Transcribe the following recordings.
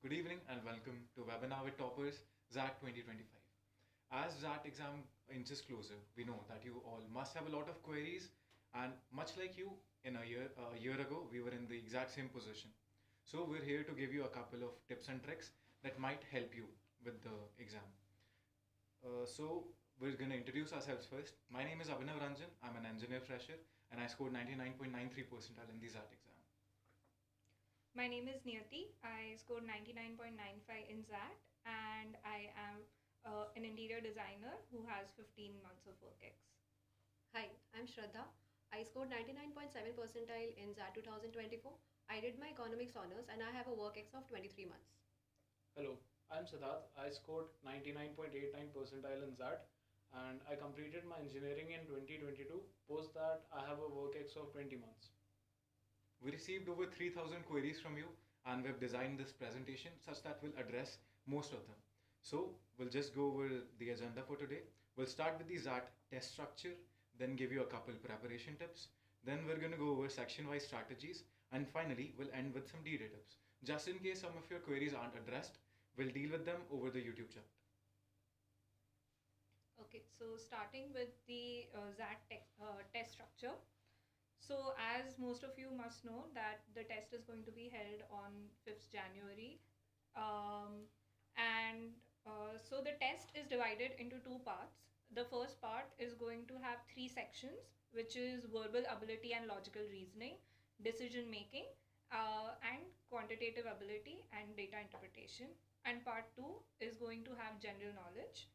Good evening and welcome to Webinar with Toppers, XAT 2025. As XAT exam inches closer, we know that you all must have a lot of queries, and much like you, a year ago, we were in the exact same position. So we're here to give you a couple of tips and tricks that might help you with the exam. So we're going to introduce ourselves first. My name is Abhinav Ranjan. I'm an engineer fresher, and I scored 99.93 percentile in the XAT exam. My name is Niyati. I scored 99.95 in XAT, and I am an interior designer who has 15 months of work ex. Hi, I'm Shraddha. I scored 99.7 percentile in XAT 2024. I did my economics honors and I have a work ex of 23 months. Hello, I'm Siddharth. I scored 99.89 percentile in XAT and I completed my engineering in 2022. Post that, I have a work ex of 20 months. We received over 3,000 queries from you, and we've designed this presentation such that we'll address most of them. So we'll just go over the agenda for today. We'll start with the XAT test structure, then give you a couple preparation tips. Then we're going to go over section-wise strategies, and finally we'll end with some DD tips. Just in case some of your queries aren't addressed, we'll deal with them over the YouTube chat. Okay, so starting with the XAT test structure. So as most of you must know that the test is going to be held on 5th January. So the test is divided into two parts. The first part is going to have 3 sections, which is verbal ability and logical reasoning, decision making, and quantitative ability and data interpretation. And part 2 is going to have general knowledge.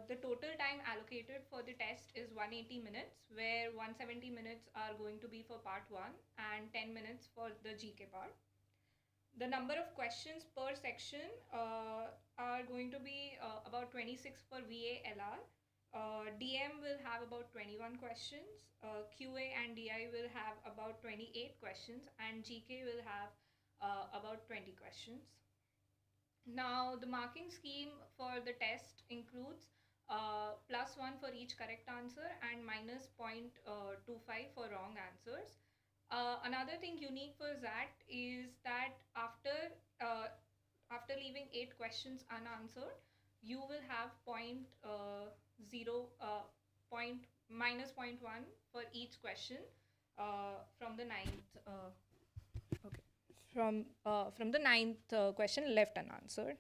The total time allocated for the test is 180 minutes, where 170 minutes are going to be for part 1 and 10 minutes for the GK part. The number of questions per section are going to be about 26 for VA LR. DM will have about 21 questions, QA and DI will have about 28 questions, and GK will have about 20 questions. Now, the marking scheme for the test includes +1 for each correct answer and minus 0.25 for wrong answers. Another thing unique for XAT is that after leaving 8 questions unanswered, you will have minus 0.1 for each question from the ninth. From the ninth question left unanswered.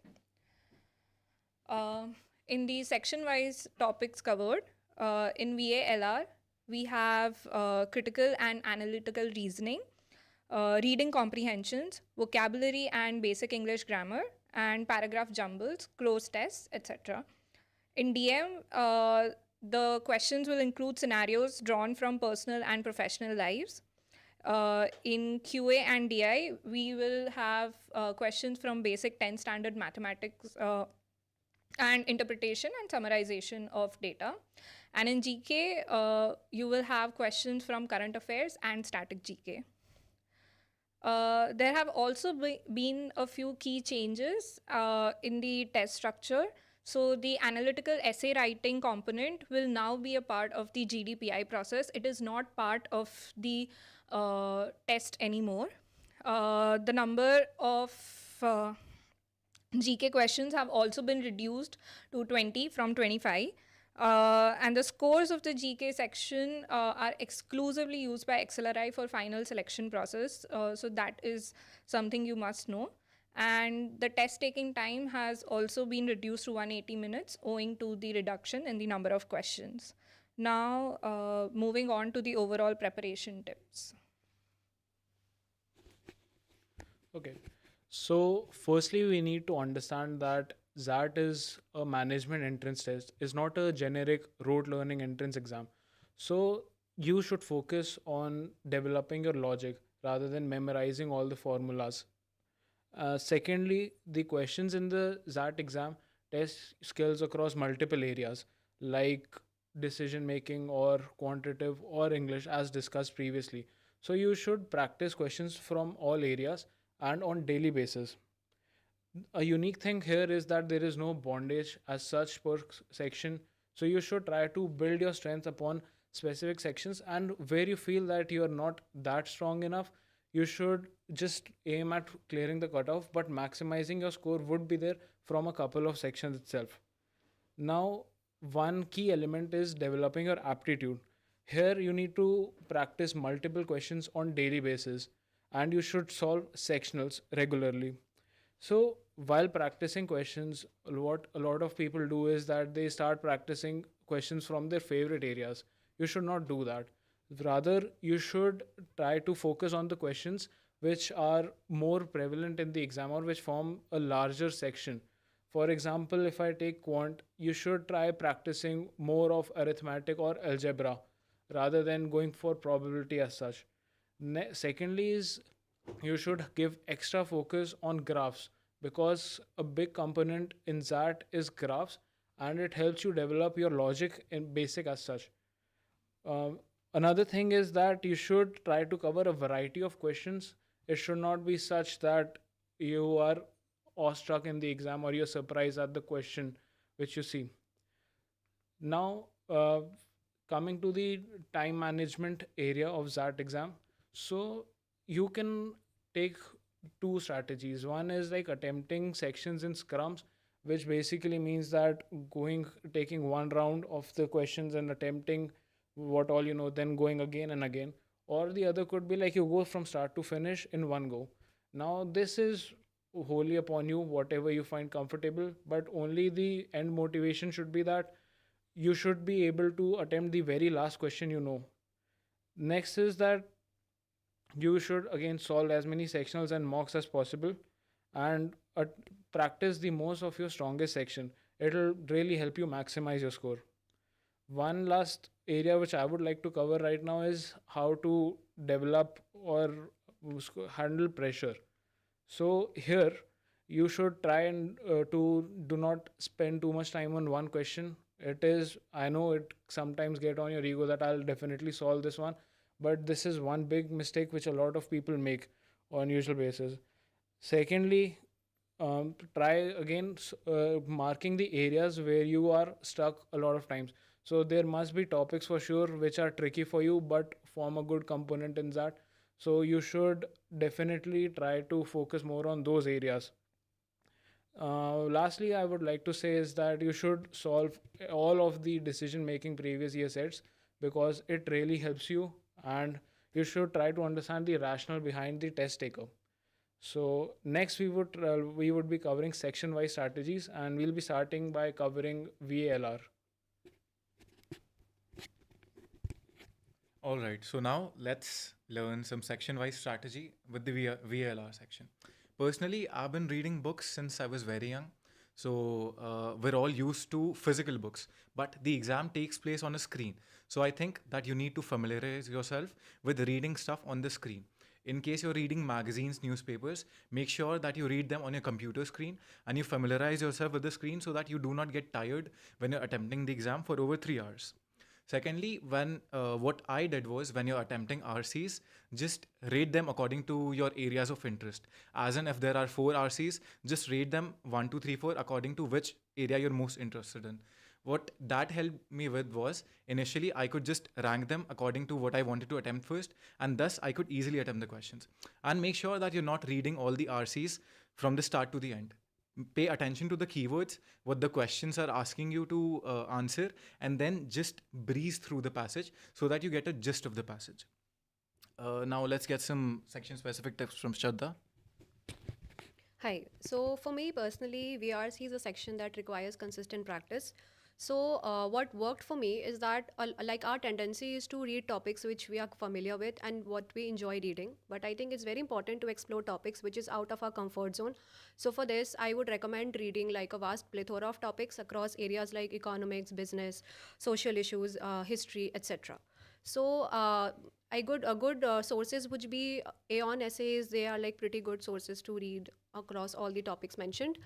In the section-wise topics covered, in VA LR, we have critical and analytical reasoning, reading comprehensions, vocabulary and basic English grammar, and paragraph jumbles, close tests, etc. In DM, the questions will include scenarios drawn from personal and professional lives. In QA and DI, we will have questions from basic 10 standard mathematics and interpretation and summarization of data. And in GK, you will have questions from current affairs and static GK. There have also been a few key changes in the test structure. So the analytical essay writing component will now be a part of the GDPI process. It is not part of the test anymore. The number of GK questions have also been reduced to 20 from 25. And the scores of the GK section are exclusively used by XLRI for final selection process. So that is something you must know. And the test taking time has also been reduced to 180 minutes owing to the reduction in the number of questions. Now, moving on to the overall preparation tips. Okay, so firstly, we need to understand that XAT is a management entrance test, is not a generic rote learning entrance exam. So you should focus on developing your logic rather than memorizing all the formulas. Secondly, the questions in the XAT exam test skills across multiple areas like decision making or quantitative or English as discussed previously. So you should practice questions from all areas and on daily basis. A unique thing here is that there is no bondage as such per section. So you should try to build your strength upon specific sections, and where you feel that you are not that strong enough, you should just aim at clearing the cutoff, but maximizing your score would be there from a couple of sections itself. Now, one key element is developing your aptitude. Here, you need to practice multiple questions on daily basis, and you should solve sectionals regularly. So, while practicing questions, what a lot of people do is that they start practicing questions from their favorite areas. You should not do that. Rather, you should try to focus on the questions which are more prevalent in the exam or which form a larger section. For example, if I take quant, you should try practicing more of arithmetic or algebra rather than going for probability as such. Secondly, is you should give extra focus on graphs because a big component in that is graphs, and it helps you develop your logic in basic as such. Um, Another thing is that you should try to cover a variety of questions. It should not be such that you are awestruck in the exam or you're surprised at the question which you see. Now, coming to the time management area of that exam, so you can take two strategies. One is like attempting sections in scrums, which basically means that taking one round of the questions and attempting what all you know, then going again and again. Or the other could be like you go from start to finish in one go. Now, this is wholly upon you, whatever you find comfortable, but only the end motivation should be that you should be able to attempt the very last question you know. Next is that you should again solve as many sectionals and mocks as possible, and practice the most of your strongest section. It'll really help you maximize your score. One last area which I would like to cover right now is how to develop or handle pressure. So here you should try and to do not spend too much time on one question. It is, I know it sometimes get on your ego that I'll definitely solve this one, but this is one big mistake which a lot of people make on usual basis. Secondly, try again marking the areas where you are stuck a lot of times. So there must be topics for sure which are tricky for you but form a good component in that. So you should definitely try to focus more on those areas. Lastly, I would like to say is that you should solve all of the decision making previous year sets because it really helps you, and you should try to understand the rationale behind the test taker. So next we would be covering section wise strategies, and we'll be starting by covering VALR. All right, so now let's learn some section wise strategy with the VLR section. Personally, I've been reading books since I was very young. So we're all used to physical books, but the exam takes place on a screen. So I think that you need to familiarize yourself with reading stuff on the screen. In case you're reading magazines, newspapers, make sure that you read them on your computer screen and you familiarize yourself with the screen so that you do not get tired when you're attempting the exam for over 3 hours. Secondly, what I did was when you're attempting RCs, just rate them according to your areas of interest. As in, if there are 4 RCs, just rate them 1, 2, 3, 4 according to which area you're most interested in. What that helped me with was initially I could just rank them according to what I wanted to attempt first, and thus I could easily attempt the questions. And make sure that you're not reading all the RCs from the start to the end. Pay attention to the keywords, what the questions are asking you to answer, and then just breeze through the passage so that you get a gist of the passage. Now let's get some section specific tips from Shraddha. Hi. So for me personally, VRC is a section that requires consistent practice. So what worked for me is that like our tendency is to read topics which we are familiar with and what we enjoy reading. But I think it's very important to explore topics which is out of our comfort zone. So for this, I would recommend reading like a vast plethora of topics across areas like economics, business, social issues, history, etc. So a good sources would be Aeon essays. They are like pretty good sources to read across all the topics mentioned.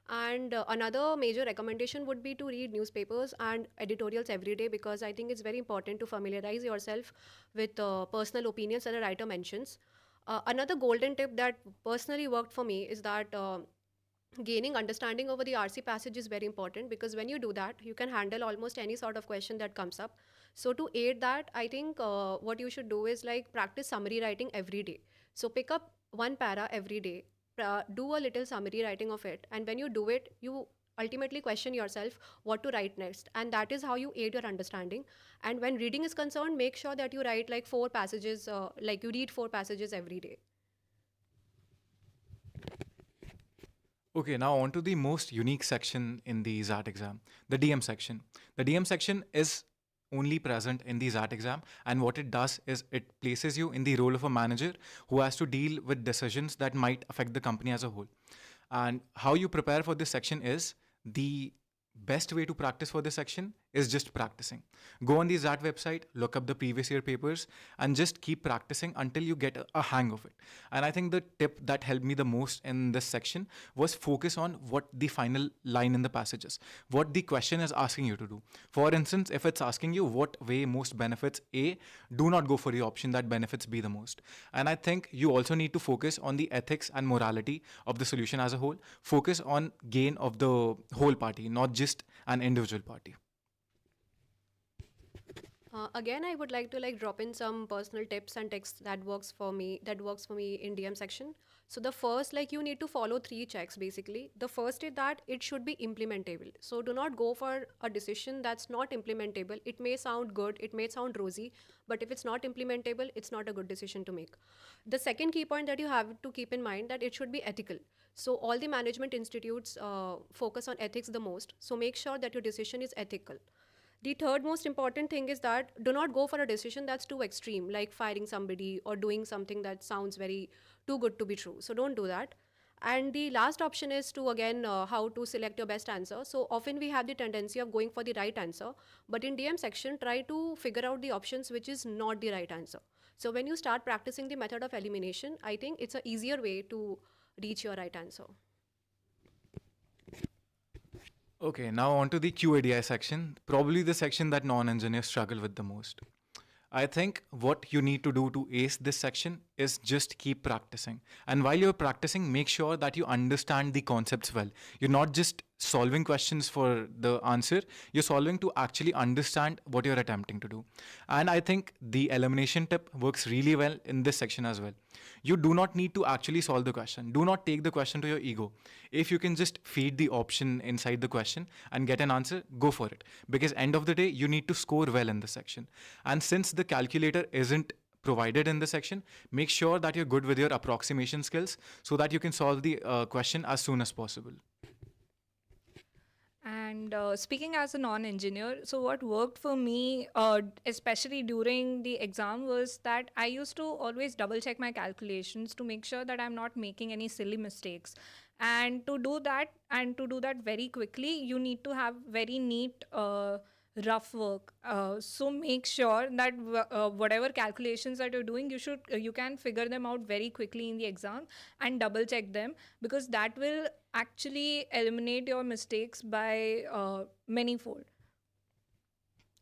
And another major recommendation would be to read newspapers and editorials every day because I think it's very important to familiarize yourself with personal opinions that a writer mentions. Another golden tip that personally worked for me is that gaining understanding over the RC passage is very important because when you do that, you can handle almost any sort of question that comes up. So to aid that, I think what you should do is like practice summary writing every day. So pick up one para every day, do a little summary writing of it, and when you do it, you ultimately question yourself what to write next, and that is how you aid your understanding. And when reading is concerned, make sure that you write like 4 passages, like you read 4 passages every day. Okay, now on to the most unique section in the XAT exam, the DM section. The DM section is only present in the XAT exam, and what it does is it places you in the role of a manager who has to deal with decisions that might affect the company as a whole. And how you prepare for this section is the best way to practice for this section is just practicing. Go on the XAT website, look up the previous year papers, and just keep practicing until you get a hang of it. And I think the tip that helped me the most in this section was focus on what the final line in the passage is, what the question is asking you to do. For instance, if it's asking you what way most benefits A, do not go for the option that benefits B the most. And I think you also need to focus on the ethics and morality of the solution as a whole. Focus on gain of the whole party, not just an individual party. Again, I would like to like drop in some personal tips and tricks that works for me. That works for me in DM section. So the first, like you need to follow 3 checks basically. The first is that it should be implementable. So do not go for a decision that's not implementable. It may sound good, it may sound rosy, but if it's not implementable, it's not a good decision to make. The second key point that you have to keep in mind that it should be ethical. So all the management institutes focus on ethics the most. So make sure that your decision is ethical. The third most important thing is that do not go for a decision that's too extreme, like firing somebody or doing something that sounds very too good to be true. So don't do that. And the last option is to again how to select your best answer. So often we have the tendency of going for the right answer, but in DM section, try to figure out the options which is not the right answer. So when you start practicing the method of elimination, I think it's an easier way to reach your right answer. Okay, now on to the QADI section, probably the section that non-engineers struggle with the most. I think what you need to do to ace this section is just keep practicing. And while you're practicing, make sure that you understand the concepts well. You're not just solving questions for the answer, you're solving to actually understand what you're attempting to do. And I think the elimination tip works really well in this section as well. You do not need to actually solve the question. Do not take the question to your ego. If you can just feed the option inside the question and get an answer, go for it. Because end of the day, you need to score well in this section. And since the calculator isn't provided in the section, make sure that you're good with your approximation skills so that you can solve the question as soon as possible. And speaking as a non-engineer, so what worked for me, especially during the exam, was that I used to always double check my calculations to make sure that I'm not making any silly mistakes. And to do that very quickly, you need to have very neat rough work. So make sure that whatever calculations that you're doing, you can figure them out very quickly in the exam and double check them, because that will actually eliminate your mistakes by manyfold.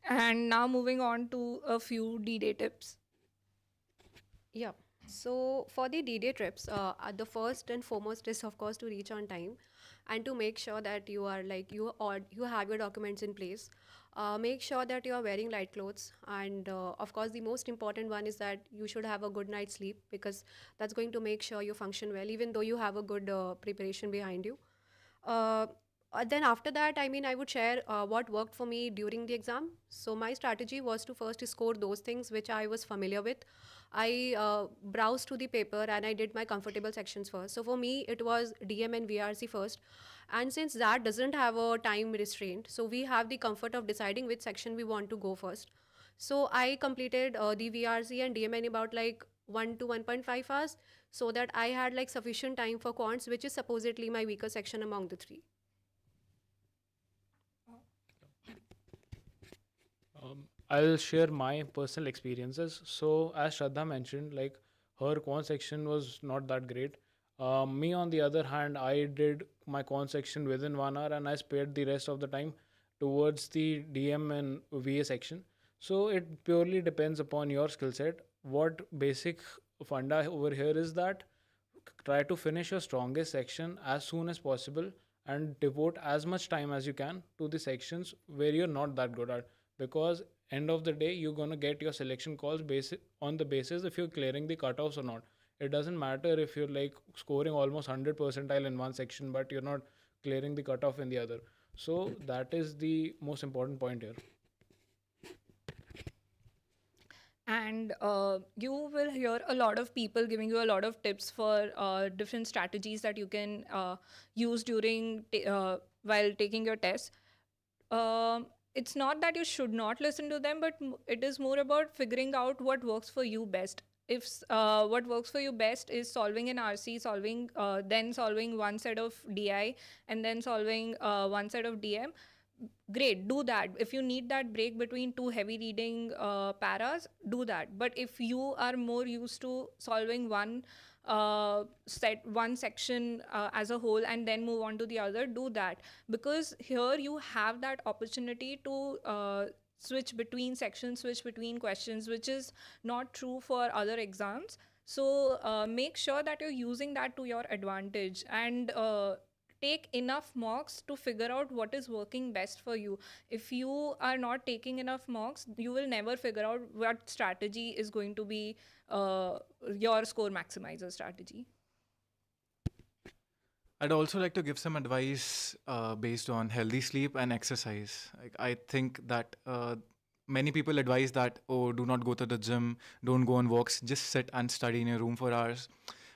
And now moving on to a few D-Day tips. Yeah. So for the D-Day trips, the first and foremost is of course to reach on time, and to make sure that you are like you have your documents in place. Make sure that you are wearing light clothes, and of course the most important one is that you should have a good night's sleep, because that's going to make sure you function well even though you have a good preparation behind you. Then after that, I mean, I would share what worked for me during the exam. So my strategy was to first score those things which I was familiar with. I browsed through the paper and I did my comfortable sections first. So for me, it was DM and VRC first. And since that doesn't have a time restraint, so we have the comfort of deciding which section we want to go first. So I completed the VRC and DM in about like 1 to 1.5 hours, so that I had like sufficient time for quants, which is supposedly my weaker section among the three. I'll share my personal experiences. So, as Shraddha mentioned, like her quant section was not that great. Me, on the other hand, I did my quant section within 1 hour, and I spared the rest of the time towards the DM and VA section. So, it purely depends upon your skill set. What basic funda over here is that try to finish your strongest section as soon as possible and devote as much time as you can to the sections where you're not that good at, because end of the day you're going to get your selection calls on the basis if you're clearing the cutoffs or not. It doesn't matter if you're like scoring almost 100 percentile in one section, but you're not clearing the cutoff in the other. So that is the most important point here. And you will hear a lot of people giving you a lot of tips for different strategies that you can use during while taking your test. It's not that you should not listen to them, but it is more about figuring out what works for you best. If what works for you best is solving an RC, then solving one set of DI, and then solving one set of DM, great, do that. If you need that break between two heavy reading paras, do that. But if you are more used to solving one section as a whole and then move on to the other, do that, because here you have that opportunity to switch between sections, switch between questions, which is not true for other exams. So make sure that you're using that to your advantage, and take enough mocks to figure out what is working best for you. If you are not taking enough mocks, you will never figure out what strategy is going to be your score maximizer strategy. I'd also like to give some advice based on healthy sleep and exercise. Like, I think that many people advise that, oh, do not go to the gym, don't go on walks, just sit and study in your room for hours.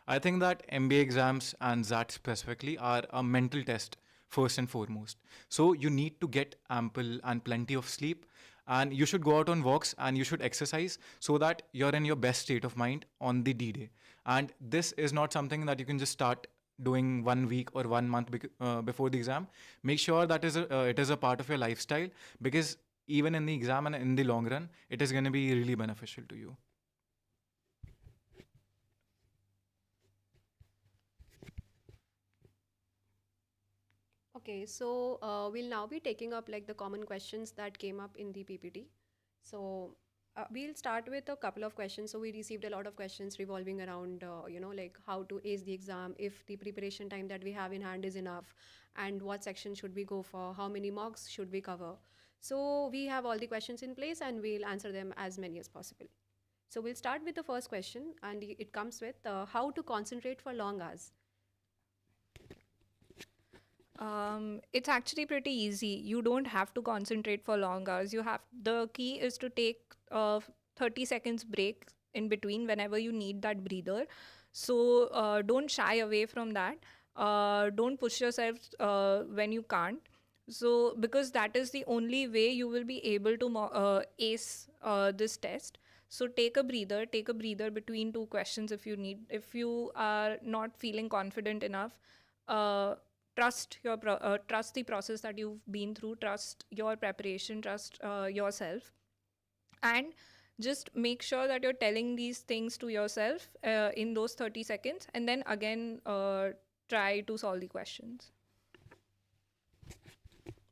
I think that MBA exams and XAT specifically are a mental test first and foremost. So you need to get ample and plenty of sleep, and you should go out on walks and you should exercise so that you're in your best state of mind on the D-Day. And this is not something that you can just start doing 1 week or 1 month before the exam. Make sure that it is a part of your lifestyle, because even in the exam and in the long run, it is going to be really beneficial to you. Okay, so we'll now be taking up like the common questions that came up in the PPT. So we'll start with a couple of questions. So we received a lot of questions revolving around, like how to ace the exam, if the preparation time that we have in hand is enough, and what section should we go for, how many mocks should we cover. So we have all the questions in place and we'll answer them as many as possible. So we'll start with the first question, and it comes with how to concentrate for long hours. It's actually pretty easy. You don't have to concentrate for long hours. The key is to take 30 seconds break in between whenever you need that breather. So don't shy away from that. Don't push yourself when you can't. So because that is the only way you will be able to ace this test. So take a breather between two questions if you need. If you are not feeling confident enough, trust the process that you've been through, trust your preparation, trust yourself, and just make sure that you're telling these things to yourself in those 30 seconds, and then again try to solve the questions.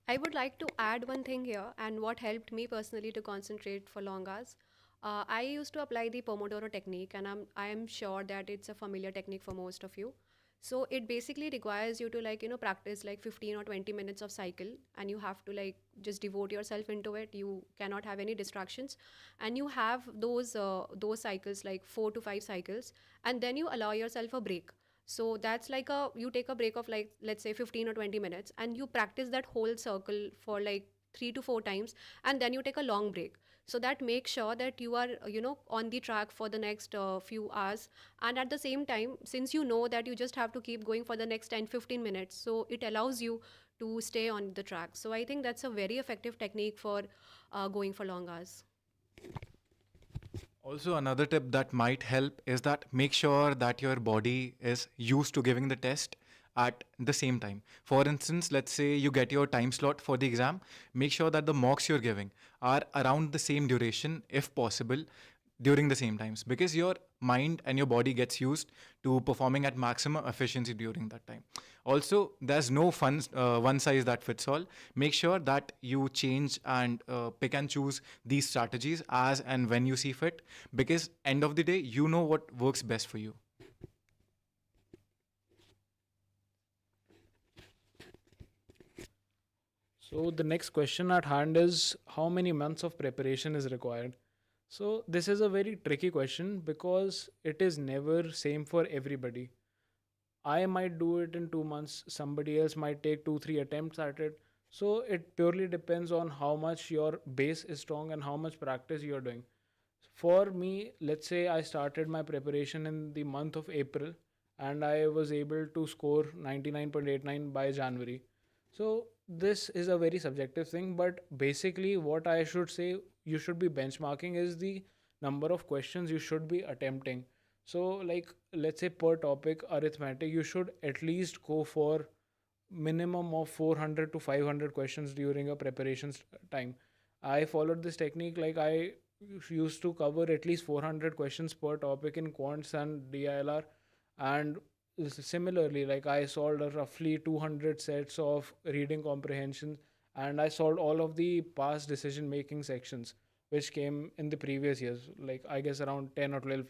I would like to add one thing here, and what helped me personally to concentrate for long hours. I used to apply the Pomodoro technique, and I am sure that it's a familiar technique for most of you. So it basically requires you to practice like 15 or 20 minutes of cycle, and you have to like just devote yourself into it. You cannot have any distractions, and you have those cycles like 4 to 5 cycles, and then you allow yourself a break. So that's like you take a break of like, let's say 15 or 20 minutes, and you practice that whole circle for like 3 to 4 times, and then you take a long break. So that makes sure that you are on the track for the next few hours. And at the same time, since you know that you just have to keep going for the next 10-15 minutes, so it allows you to stay on the track. So I think that's a very effective technique for going for long hours. Also, another tip that might help is that make sure that your body is used to giving the test at the same time. For instance, let's say you get your time slot for the exam, make sure that the mocks you're giving are around the same duration, if possible, during the same times, because your mind and your body gets used to performing at maximum efficiency during that time. Also, there's no one size that fits all. Make sure that you change and pick and choose these strategies as and when you see fit, because end of the day, you know what works best for you. So the next question at hand is, how many months of preparation is required? So this is a very tricky question because it is never same for everybody. I might do it in 2 months, somebody else might take 2, 3 attempts at it. So it purely depends on how much your base is strong and how much practice you're doing. For me, let's say I started my preparation in the month of April and I was able to score 99.89 by January. So this is a very subjective thing, but basically what I should say you should be benchmarking is the number of questions you should be attempting. So like let's say per topic arithmetic, you should at least go for minimum of 400 to 500 questions during a preparation time. I followed this technique, like I used to cover at least 400 questions per topic in quants and DILR, and similarly like I solved a roughly 200 sets of reading comprehension, and I solved all of the past decision making sections which came in the previous years, like I guess around 10 or 12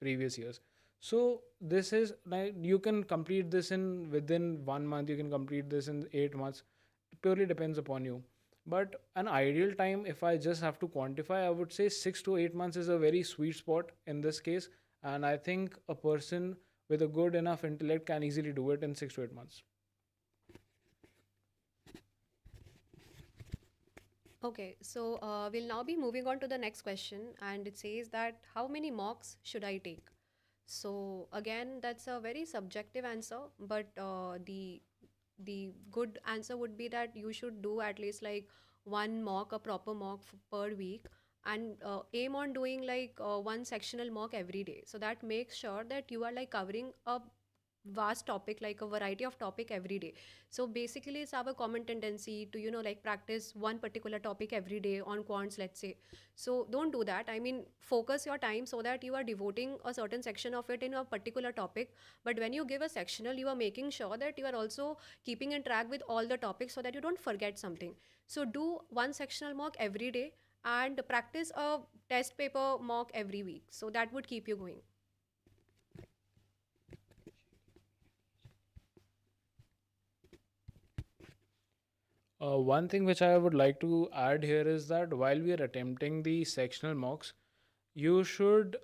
previous years. So this is like you can complete this in within 1 month, you can complete this in 8 months. It purely depends upon you. But an ideal time, if I just have to quantify, I would say 6 to 8 months is a very sweet spot in this case. And I think a person with a good enough intellect can easily do it in 6 to 8 months. Okay, so we'll now be moving on to the next question, and it says that how many mocks should I take? So again, that's a very subjective answer, but the good answer would be that you should do at least like one mock, a proper mock per week, and aim on doing like one sectional mock every day. So that makes sure that you are like covering a vast topic, like a variety of topic every day. So basically it's our common tendency to like practice one particular topic every day on quants, let's say. So don't do that. I mean, focus your time so that you are devoting a certain section of it in a particular topic. But when you give a sectional, you are making sure that you are also keeping in track with all the topics so that you don't forget something. So do one sectional mock every day and practice a test paper mock every week. So that would keep you going. One thing which I would like to add here is that while we are attempting the sectional mocks, you should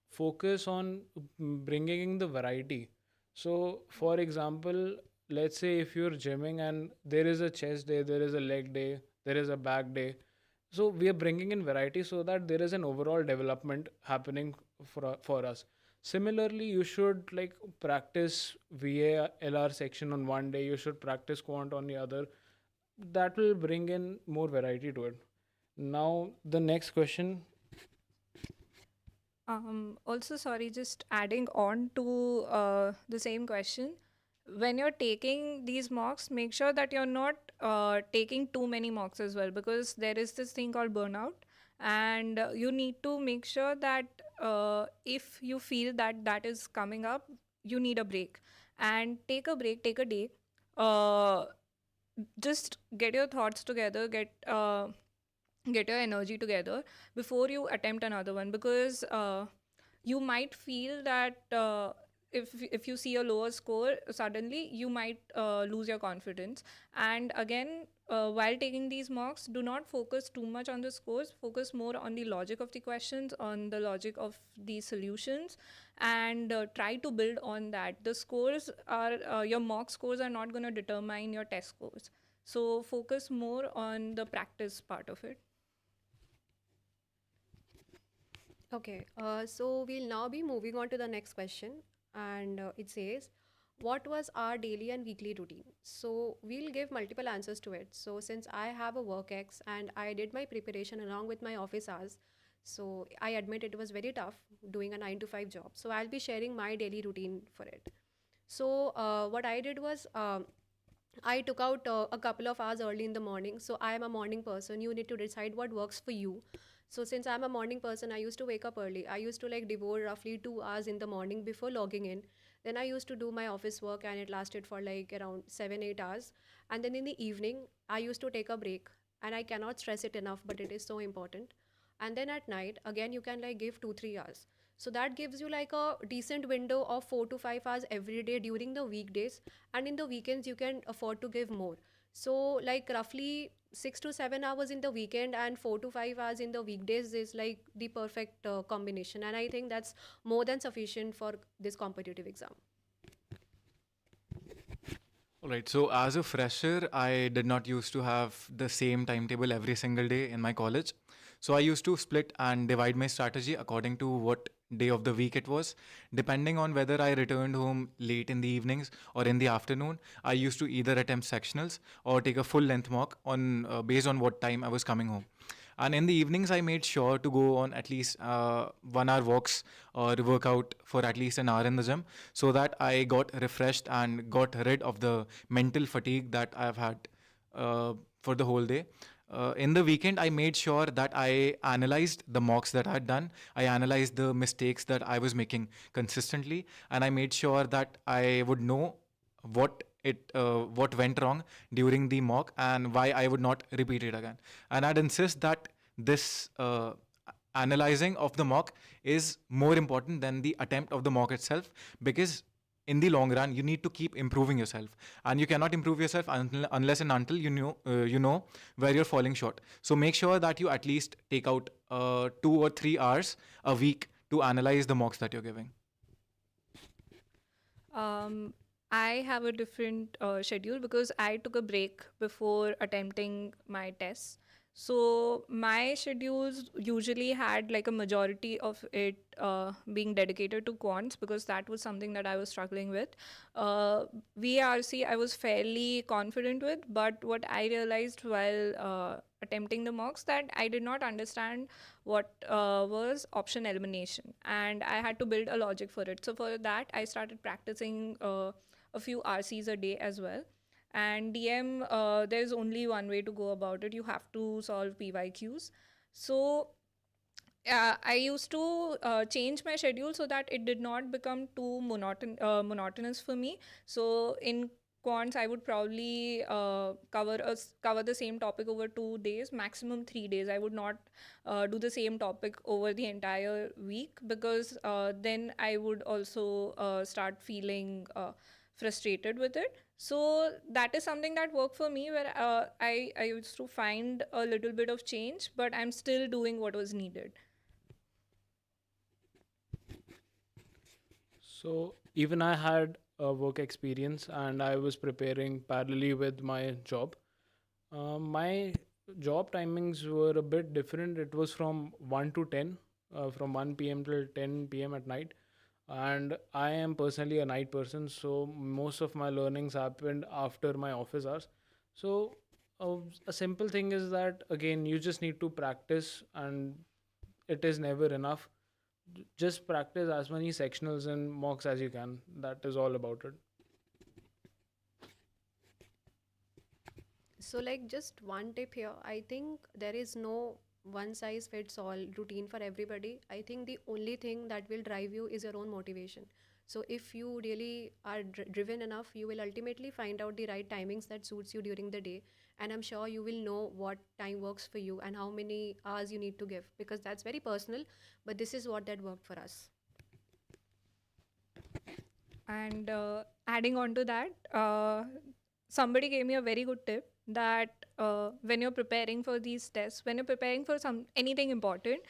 focus on bringing in the variety. So, for example, let's say if you're gymming and there is a chest day, there is a leg day, there is a back day. So, we are bringing in variety so that there is an overall development happening for us. Similarly, you should like practice VALR section on one day, you should practice quant on the other. That will bring in more variety to it. Now, the next question. Also, sorry, just adding on to the same question. When you're taking these mocks, make sure that you're not taking too many mocks as well, because there is this thing called burnout, and you need to make sure that if you feel that that is coming up, you need a break, and take a break, take a day. Uh, just get your thoughts together, get your energy together before you attempt another one, because you might feel that if you see a lower score suddenly, you might lose your confidence. And again, while taking these mocks, do not focus too much on the scores, focus more on the logic of the questions, on the logic of the solutions, and try to build on that. The scores are your mock scores are not going to determine your test scores, so focus more on the practice part of it. Okay, so we'll now be moving on to the next question, and it says, what was our daily and weekly routine? So we'll give multiple answers to it. So since I have a work ex and I did my preparation along with my office hours, so I admit it was very tough doing a 9 to 5 job. So I'll be sharing my daily routine for it. So what I did was I took out a couple of hours early in the morning. So I am a morning person. You need to decide what works for you. So since I'm a morning person, I used to wake up early. I used to like devote roughly 2 hours in the morning before logging in. Then I used to do my office work and it lasted for like around 7, 8 hours. And then in the evening, I used to take a break. And I cannot stress it enough, but it is so important. And then at night, again, you can like give 2, 3 hours. So that gives you like a decent window of 4 to 5 hours every day during the weekdays. And in the weekends, you can afford to give more. So like roughly 6 to 7 hours in the weekend and 4 to 5 hours in the weekdays is like the perfect combination, and I think that's more than sufficient for this competitive exam. All right. So as a fresher, I did not used to have the same timetable every single day in my college. So I used to split and divide my strategy according to what day of the week it was. Depending on whether I returned home late in the evenings or in the afternoon, I used to either attempt sectionals or take a full length mock on based on what time I was coming home. And in the evenings, I made sure to go on at least 1 hour walks or workout for at least an hour in the gym so that I got refreshed and got rid of the mental fatigue that I've had for the whole day. In the weekend, I made sure that I analyzed the mocks that I had done. I analyzed the mistakes that I was making consistently, and I made sure that I would know what went wrong during the mock and why I would not repeat it again. And I'd insist that this analyzing of the mock is more important than the attempt of the mock itself, because in the long run you need to keep improving yourself, and you cannot improve yourself unless and until you know where you're falling short. So make sure that you at least take out 2 or 3 hours a week to analyze the mocks that you're giving. I have a different schedule because I took a break before attempting my tests. So my schedules usually had like a majority of it being dedicated to quants because that was something that I was struggling with. VRC I was fairly confident with, but what I realized while attempting the mocks that I did not understand what was option elimination, and I had to build a logic for it. So for that I started practicing a few RCs a day as well. And DM, there's only one way to go about it. You have to solve PYQs. So I used to change my schedule so that it did not become too monotonous for me. So in quants, I would probably cover the same topic over 2 days, maximum 3 days. I would not do the same topic over the entire week because then I would also start feeling frustrated with it. So that is something that worked for me where I used to find a little bit of change, but I'm still doing what was needed. So even I had a work experience and I was preparing parallelly with my job. My job timings were a bit different. It was from 1 to 10, from 1 p.m. till 10 p.m. at night. And I am personally a night person, so most of my learnings happened after my office hours. So a simple thing is that again you just need to practice, and it is never enough. Just practice as many sectionals and mocks as you can. That is all about it. So, like, just one tip here. I think there is no one size fits all routine for everybody. I think the only thing that will drive you is your own motivation. So, if you really are driven enough, you will ultimately find out the right timings that suits you during the day. And I'm sure you will know what time works for you and how many hours you need to give, because that's very personal. But this is what that worked for us. And adding on to that, somebody gave me a very good tip that when you're preparing for these tests, when you're preparing for anything important,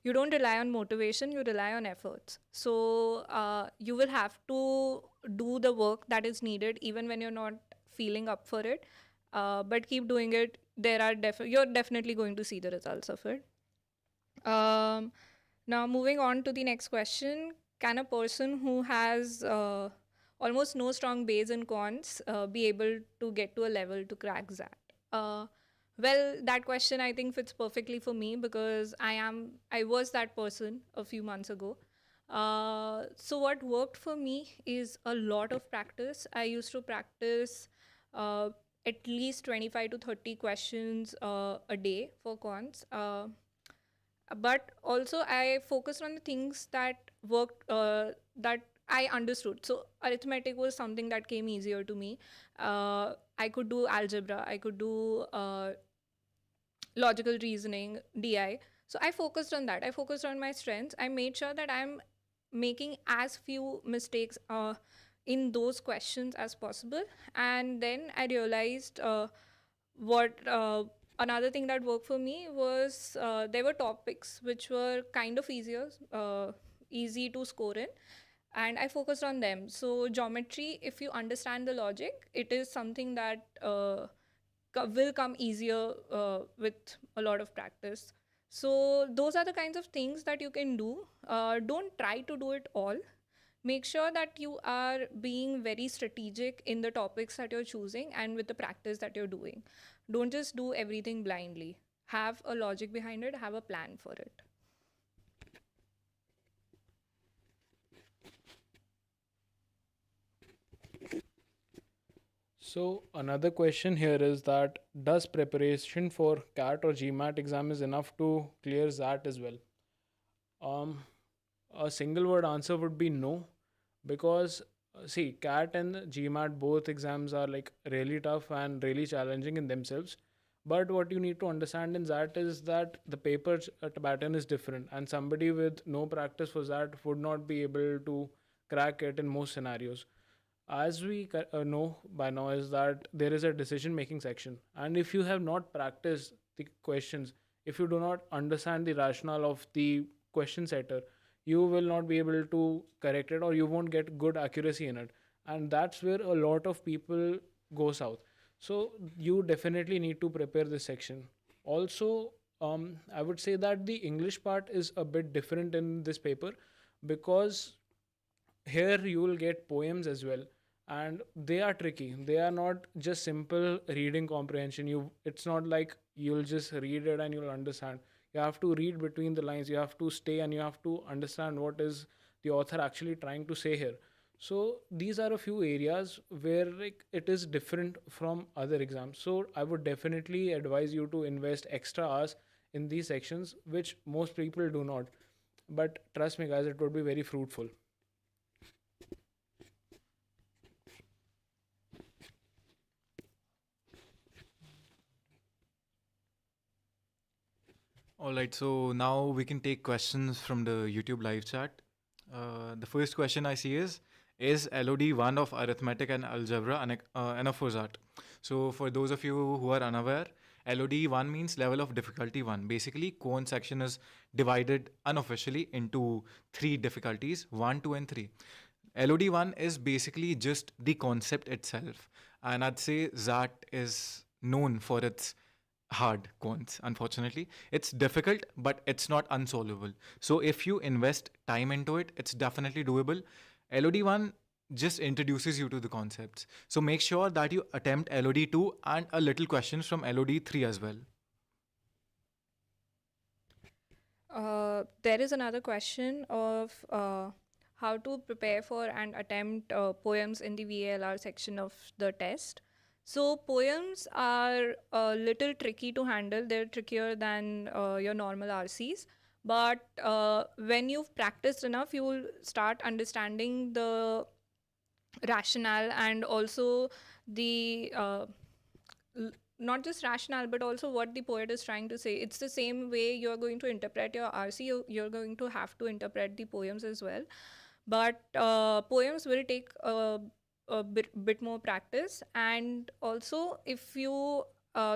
you don't rely on motivation, you rely on efforts. So you will have to do the work that is needed even when you're not feeling up for it. But keep doing it. You're definitely going to see the results of it. Now moving on to the next question: can a person who has almost no strong base in quants be able to get to a level to crack XAT? Well, that question I think fits perfectly for me because I was that person a few months ago. So what worked for me is a lot of practice. I used to practice at least 25 to 30 questions a day for quants. But also I focused on the things that worked, that I understood. So arithmetic was something that came easier to me. I could do algebra, I could do logical reasoning, DI. So I focused on that. I focused on my strengths. I made sure that I'm making as few mistakes in those questions as possible. And then I realized what another thing that worked for me was there were topics which were kind of easy to score in, and I focused on them. So geometry, if you understand the logic, it is something that will come easier with a lot of practice. So those are the kinds of things that you can do. Don't try to do it all. Make sure that you are being very strategic in the topics that you're choosing and with the practice that you're doing. Don't just do everything blindly. Have a logic behind it, have a plan for it. So another question here is that does preparation for CAT or GMAT exam is enough to clear XAT as well? A single word answer would be no, because see, CAT and GMAT, both exams are like really tough and really challenging in themselves. But what you need to understand in that is that the paper pattern is different, and somebody with no practice for that would not be able to crack it in most scenarios. As we know by now, is that there is a decision making section, and if you have not practiced the questions, if you do not understand the rationale of the question setter, you will not be able to correct it, or you won't get good accuracy in it, and that's where a lot of people go south. So you definitely need to prepare this section. Also, I would say that the English part is a bit different in this paper, because here you will get poems as well, and they are tricky. They are not just simple reading comprehension. It's not like you'll just read it and you'll understand. You have to read between the lines, you have to stay, and you have to understand what is the author actually trying to say here. So these are a few areas where like it is different from other exams. So I would definitely advise you to invest extra hours in these sections, which most people do not. But trust me guys, it would be very fruitful. All right, so now we can take questions from the YouTube live chat. The first question I see is LOD 1 of arithmetic and algebra enough for XAT? So for those of you who are unaware, LOD 1 means level of difficulty 1. Basically, cone section is divided unofficially into 3 difficulties, 1, 2 and 3. LOD 1 is basically just the concept itself. And I'd say XAT is known for its hard cones. Unfortunately, it's difficult, but it's not unsolvable. So if you invest time into it, it's definitely doable. LOD 1 just introduces you to the concepts, so make sure that you attempt LOD 2 and a little questions from LOD 3 as well. There is another question of how to prepare for and attempt poems in the VALR section of the test. So poems are a little tricky to handle. They're trickier than your normal RCs. But when you've practiced enough, you will start understanding the rationale and also the not just rationale, but also what the poet is trying to say. It's the same way you're going to interpret your RC, you're going to have to interpret the poems as well. But poems will take a bit more practice, and also if you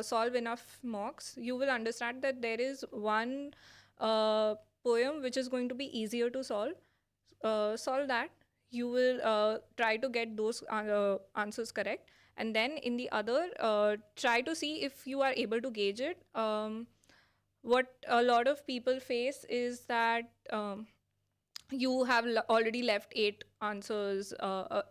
solve enough mocks, you will understand that there is one poem which is going to be easier to solve. Solve that, you will try to get those answers correct, and then in the other, try to see if you are able to gauge it. What a lot of people face is that you have already left 8 answers,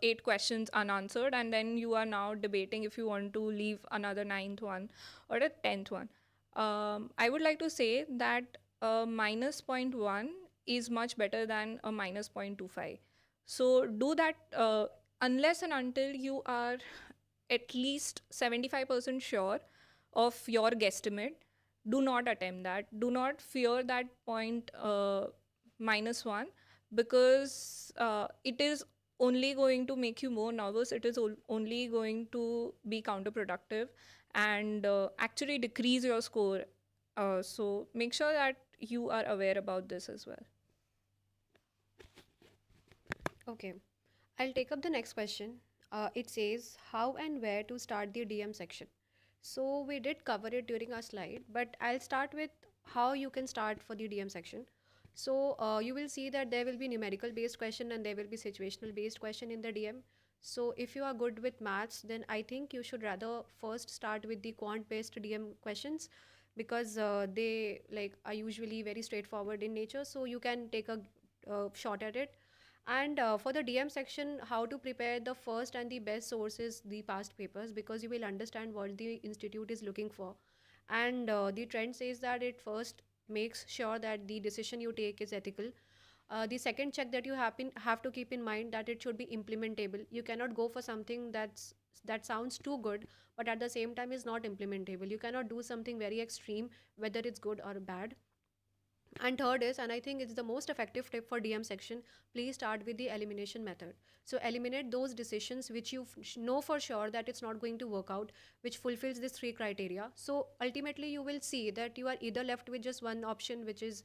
8 questions unanswered, and then you are now debating if you want to leave another 9th one or a 10th one. I would like to say that minus 0.1 is much better than a minus 0.25. So do that unless and until you are at least 75% sure of your guesstimate. Do not attempt that. Do not fear that point minus 1, because it is only going to make you more nervous. It is only going to be counterproductive and actually decrease your score. So make sure that you are aware about this as well. Okay, I'll take up the next question. It says how and where to start the DM section. So we did cover it during our slide, but I'll start with how you can start for the DM section. So you will see that there will be numerical based question and there will be situational based question in the DM. So if you are good with maths, then I think you should rather first start with the quant based DM questions, because they like are usually very straightforward in nature. So you can take a shot at it. And for the DM section, how to prepare, the first and the best source is the past papers, because you will understand what the institute is looking for. And the trend says that it first makes sure that the decision you take is ethical. The second check that you have to keep in mind that it should be implementable. You cannot go for something that sounds too good, but at the same time is not implementable. You cannot do something very extreme, whether it's good or bad. And third is, and I think it's the most effective tip for DM section, please start with the elimination method. So eliminate those decisions which you know for sure that it's not going to work out, which fulfills these three criteria. So ultimately, you will see that you are either left with just one option, which is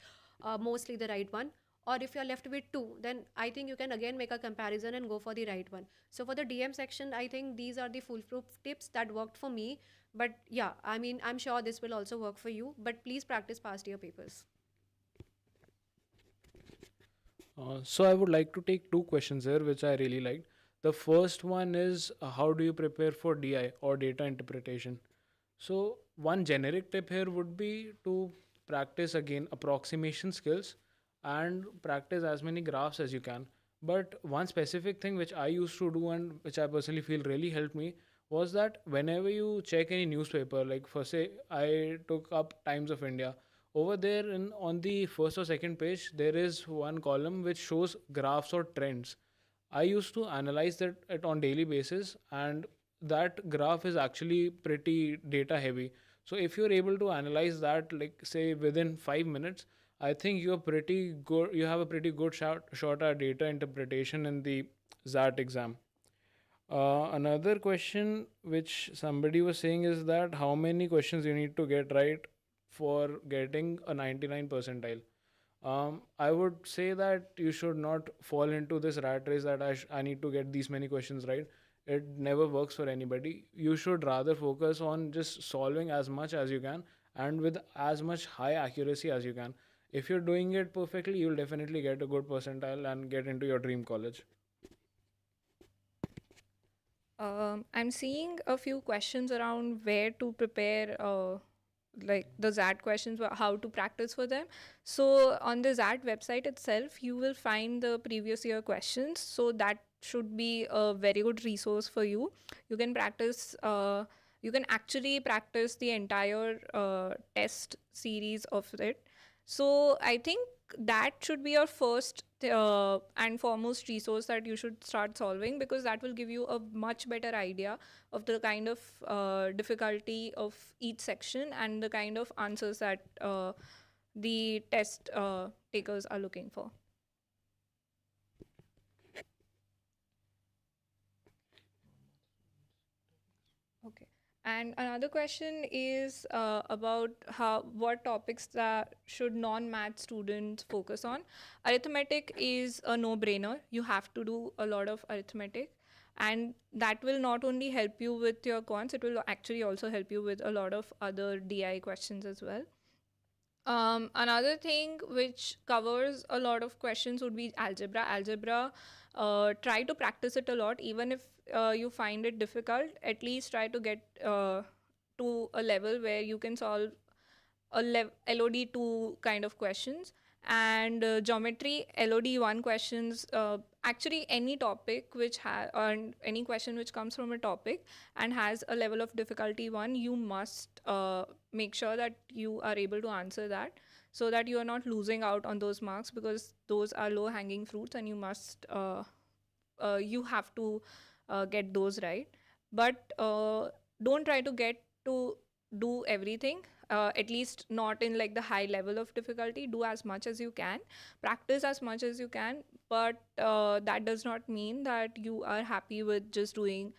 mostly the right one, or if you're left with two, then I think you can again make a comparison and go for the right one. So for the DM section, I think these are the foolproof tips that worked for me. But yeah, I mean, I'm sure this will also work for you, but please practice past year papers. So I would like to take two questions here, which I really liked. The first one is how do you prepare for DI or data interpretation? So one generic tip here would be to practice again approximation skills and practice as many graphs as you can. But one specific thing which I used to do and which I personally feel really helped me was that whenever you check any newspaper, like for say I took up Times of India, over there on the first or second page there is one column which shows graphs or trends. I used to analyze that it on daily basis, and that graph is actually pretty data heavy. So if you're able to analyze that, like say within 5 minutes, I think you're pretty good. You have a pretty good shot at data interpretation in the XAT exam. Another question which somebody was saying is that how many questions you need to get right for getting a 99 percentile. I would say that you should not fall into this rat race that I need to get these many questions right. It never works for anybody. You should rather focus on just solving as much as you can and with as much high accuracy as you can. If you're doing it perfectly, you'll definitely get a good percentile and get into your dream college. I'm seeing a few questions around where to prepare, like the XAT questions, how to practice for them. So on the XAT website itself, you will find the previous year questions. So that should be a very good resource for you. You can practice. You can actually practice the entire test series of it. So I think that should be your first and foremost resource that you should start solving, because that will give you a much better idea of the kind of difficulty of each section and the kind of answers that the test takers are looking for. Okay. And another question is about what topics that should non-math students focus on. Arithmetic is a no-brainer. You have to do a lot of arithmetic, and that will not only help you with your cons, it will actually also help you with a lot of other DI questions as well. Another thing which covers a lot of questions would be algebra. Try to practice it a lot, even if you find it difficult. At least try to get to a level where you can solve a LOD2 kind of questions. And geometry, LOD1 questions, actually any topic which or any question which comes from a topic and has a level of difficulty 1, you must make sure that you are able to answer that, so that you are not losing out on those marks, because those are low hanging fruits and you must you have to get those right. But don't try to get to do everything, at least not in like the high level of difficulty. Do as much as you can, practice as much as you can, but that does not mean that you are happy with just doing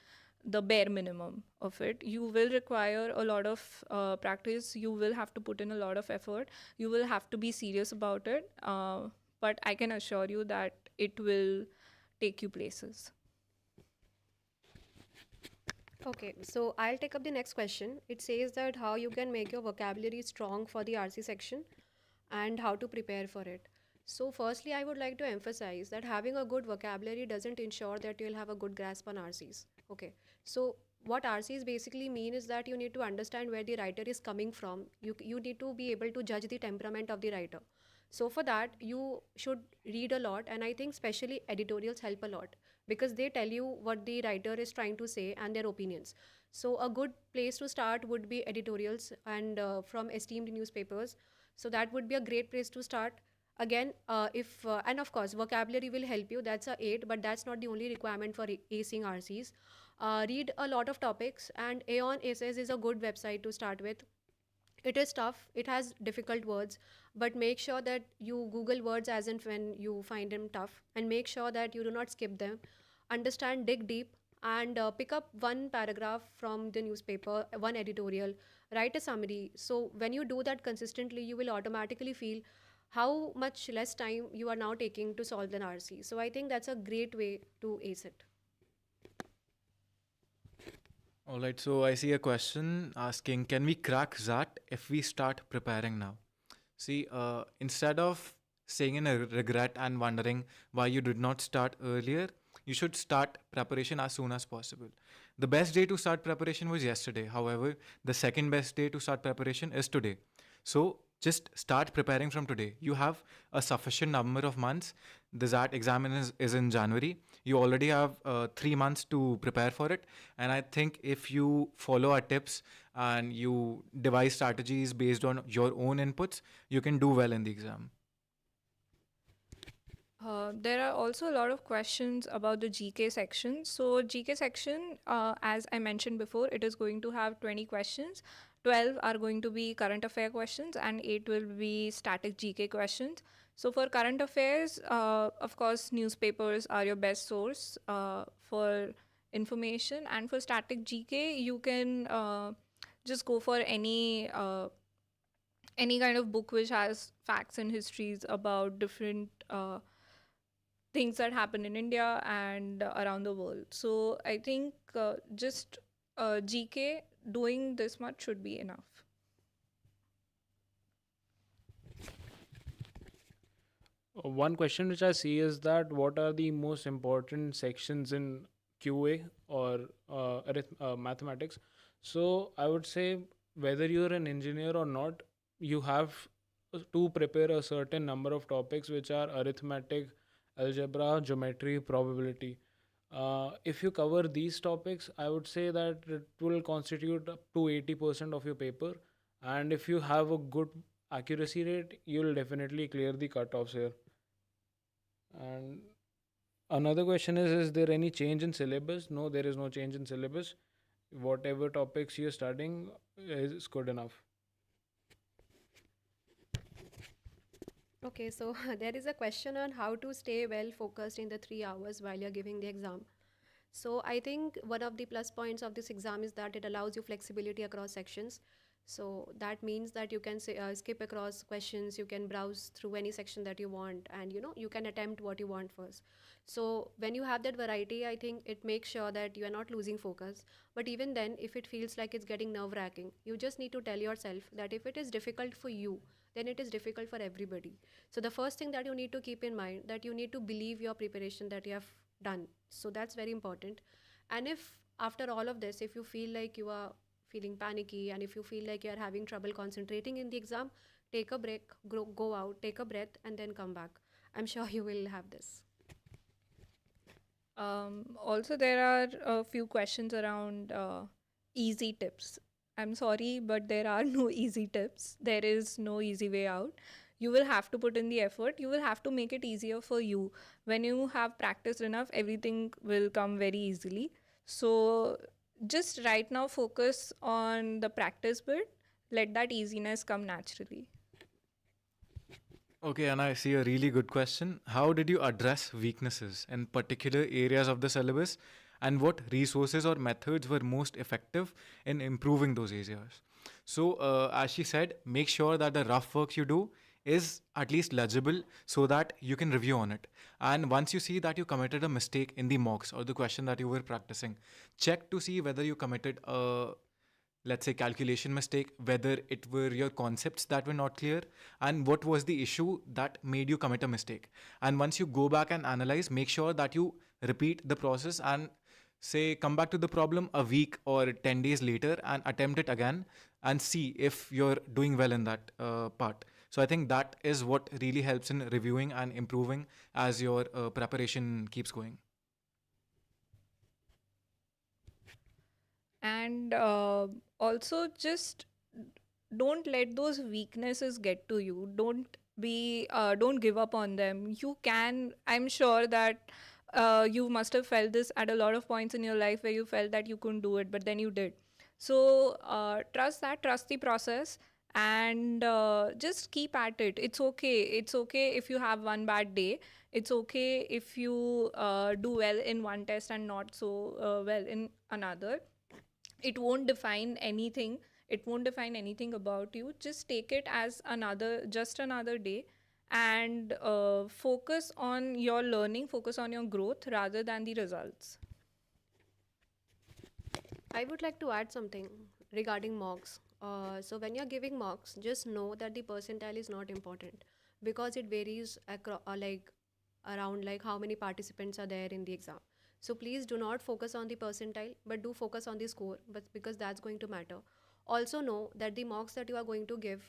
the bare minimum of it. You will require a lot of practice. You will have to put in a lot of effort. You will have to be serious about it, but I can assure you that it will take you places. Okay, so I'll take up the next question. It says that how you can make your vocabulary strong for the RC section and how to prepare for it. So, firstly, I would like to emphasize that having a good vocabulary doesn't ensure that you'll have a good grasp on RCs. Okay, so what RCs basically mean is that you need to understand where the writer is coming from. You need to be able to judge the temperament of the writer. So, for that, you should read a lot, and I think especially editorials help a lot because they tell you what the writer is trying to say and their opinions. So, a good place to start would be editorials and from esteemed newspapers. So, that would be a great place to start. Again, if and of course, vocabulary will help you. That's a aid, but that's not the only requirement for acing RCs. Read a lot of topics, and Aon Aces is a good website to start with. It is tough, it has difficult words, but make sure that you Google words as and when you find them tough, and make sure that you do not skip them. Understand, dig deep, and pick up one paragraph from the newspaper, one editorial, write a summary. So, when you do that consistently, you will automatically feel how much less time you are now taking to solve an RC. So, I think that's a great way to ace it. All right, so I see a question asking, can we crack XAT if we start preparing now? See, instead of staying in a regret and wondering why you did not start earlier, you should start preparation as soon as possible. The best day to start preparation was yesterday. However, the second best day to start preparation is today. So just start preparing from today. You have a sufficient number of months. The XAT exam is in January. You already have 3 months to prepare for it. And I think if you follow our tips and you devise strategies based on your own inputs, you can do well in the exam. There are also a lot of questions about the GK section. So GK section, as I mentioned before, it is going to have 20 questions. 12 are going to be current affair questions and 8 will be static GK questions. So for current affairs, of course, newspapers are your best source for information. And for static GK, you can just go for any kind of book which has facts and histories about different things that happen in India and around the world. So I think just GK doing this much should be enough. One question which I see is that what are the most important sections in QA or mathematics? So I would say whether you're an engineer or not, you have to prepare a certain number of topics which are arithmetic, algebra, geometry, probability. If you cover these topics, I would say that it will constitute up to 80% of your paper. And if you have a good accuracy rate, you'll definitely clear the cutoffs here. And another question is there any change in syllabus? No, there is no change in syllabus. Whatever topics you're studying is good enough. Okay, so there is a question on how to stay well focused in the 3 hours while you're giving the exam. So I think one of the plus points of this exam is that it allows you flexibility across sections. So that means that you can skip across questions, you can browse through any section that you want, and you can attempt what you want first. So when you have that variety, I think it makes sure that you are not losing focus. But even then, if it feels like it's getting nerve-wracking, you just need to tell yourself that if it is difficult for you, then it is difficult for everybody. So the first thing that you need to keep in mind that you need to believe your preparation that you have done. So that's very important. And if after all of this, if you feel like you are feeling panicky and if you feel like you are having trouble concentrating in the exam, take a break, go out, take a breath, and then come back. I'm sure you will have this. Also, there are a few questions around easy tips. I'm sorry, but there are no easy tips. There is no easy way out. You will have to put in the effort. You will have to make it easier for you. When you have practiced enough, everything will come very easily. So just right now focus on the practice bit. Let that easiness come naturally. Okay, and I see a really good question. How did you address weaknesses in particular areas of the syllabus, and what resources or methods were most effective in improving those areas? So, as she said, make sure that the rough work you do is at least legible so that you can review on it. And once you see that you committed a mistake in the mocks or the question that you were practicing, check to see whether you committed a, let's say, calculation mistake, whether it were your concepts that were not clear, and what was the issue that made you commit a mistake. And once you go back and analyze, make sure that you repeat the process and say come back to the problem a week or 10 days later and attempt it again and see if you're doing well in that part. So I think that is what really helps in reviewing and improving as your preparation keeps going. And also, just don't let those weaknesses get to you. Don't give up on them. You can, I'm sure that you must have felt this at a lot of points in your life where you felt that you couldn't do it, but then you did. So trust the process, and just keep at it. It's okay. It's okay if you have one bad day. It's okay if you do well in one test and not so well in another. It won't define anything. It won't define anything about you. Just take it as just another day, and focus on your learning, focus on your growth rather than the results. I would like to add something regarding mocks. So when you're giving mocks, just know that the percentile is not important because it varies like around like how many participants are there in the exam. So please do not focus on the percentile, but do focus on the score, but because that's going to matter. Also know that the mocks that you are going to give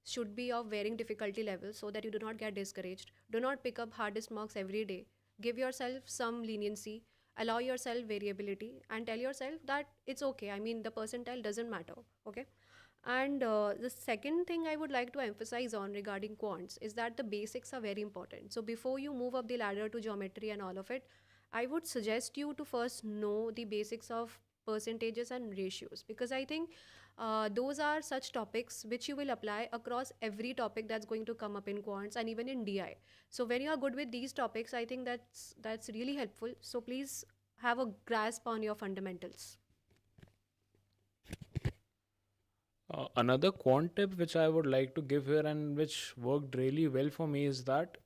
should be of varying difficulty levels so that you do not get discouraged. Do not pick up hardest mocks every day. Give yourself some leniency, allow yourself variability, and tell yourself that it's okay. I mean, the percentile doesn't matter. Okay. And the second thing I would like to emphasize on regarding quants is that the basics are very important. So before you move up the ladder to geometry and all of it, I would suggest you to first know the basics of percentages and ratios, because I think those are such topics which you will apply across every topic that's going to come up in quants and even in DI. So when you are good with these topics, I think that's really helpful. So please have a grasp on your fundamentals. Another quant tip which I would like to give here and which worked really well for me is that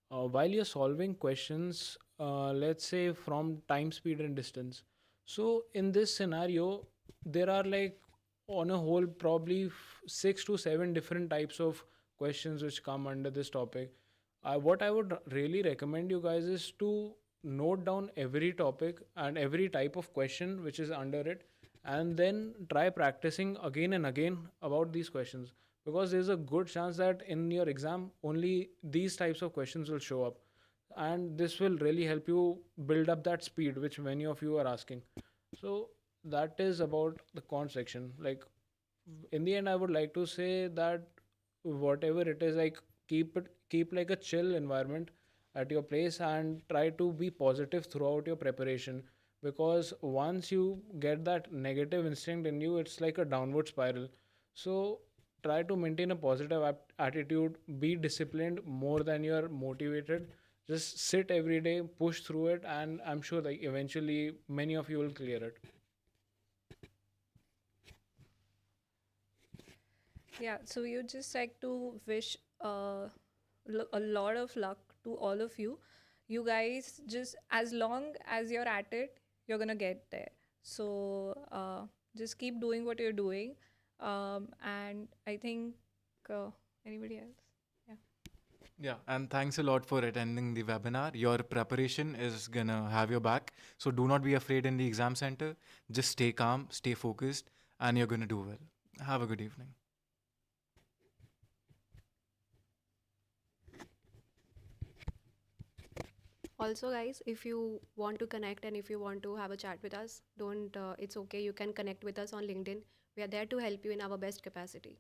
while you're solving questions, let's say from time, speed, and distance. So in this scenario, there are like on a whole probably 6 to 7 different types of questions which come under this topic. What I would really recommend you guys is to note down every topic and every type of question which is under it, and then try practicing again and again about these questions, because there's a good chance that in your exam only these types of questions will show up, and this will really help you build up that speed which many of you are asking. So that is about the con section. Like in the end, I would like to say that whatever it is, like keep like a chill environment at your place and try to be positive throughout your preparation, because once you get that negative instinct in you, it's like a downward spiral. So try to maintain a positive attitude, be disciplined more than you're motivated. Just sit every day, push through it, and I'm sure that eventually many of you will clear it. Yeah, so we would just like to wish a lot of luck to all of you. You guys, just as long as you're at it, you're gonna get there. So just keep doing what you're doing. And I think anybody else? Yeah. Yeah, and thanks a lot for attending the webinar. Your preparation is gonna have your back. So do not be afraid in the exam center. Just stay calm, stay focused, and you're gonna do well. Have a good evening. Also, guys, if you want to connect and if you want to have a chat with us, don't, it's okay. You can connect with us on LinkedIn. We are there to help you in our best capacity.